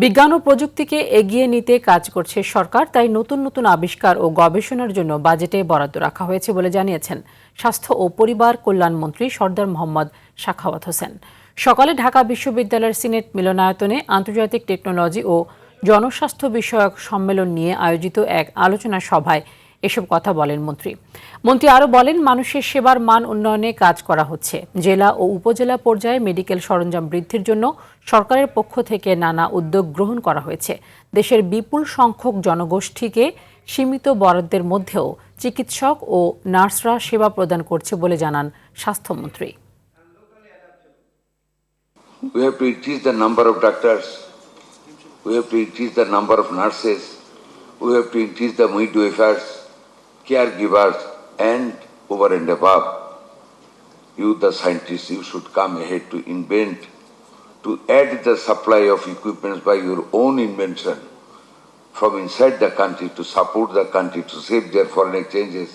বিজ্ঞান ও প্রযুক্তিকে এগিয়ে নিতে কাজ করছে সরকার, তাই নতুন নতুন আবিষ্কার ও গবেষণার জন্য বাজেটে বরাদ্দ রাখা হয়েছে বলে জানিয়েছেন স্বাস্থ্য ও পরিবার কল্যাণ মন্ত্রী সরদার মোহাম্মদ সাখাওয়াত হোসেন। সকালে ঢাকা বিশ্ববিদ্যালয়ের সিনেট মিলনায়তনে আন্তর্জাতিক টেকনোলজি ও জনস্বাস্থ্য বিষয়ক সম্মেলন নিয়ে আয়োজিত এক আলোচনা সভায় এসব কথা বলেন মন্ত্রী আরও বলেন, মানুষের সেবার মান উন্নয়নে কাজ করা হচ্ছে। জেলা ও উপজেলা পর্যায়ে মেডিকেল সরঞ্জাম বৃদ্ধির জন্য সরকারের পক্ষ থেকে নানা উদ্যোগ গ্রহণ করা হয়েছে। দেশের বিপুল সংখ্যক জনগোষ্ঠীকে সীমিত বরাদ্দের মধ্যেও চিকিৎসক ও নার্সরা সেবা প্রদান করছে বলে জানান স্বাস্থ্যমন্ত্রী। We have to increase the number of doctors, we have to increase the number of nurses, we have to increase the midwifery, caregivers, and over and above, you the scientists, you should come ahead to invent, to add the supply of equipment by your own invention from inside the country to support the country, to save their foreign exchanges,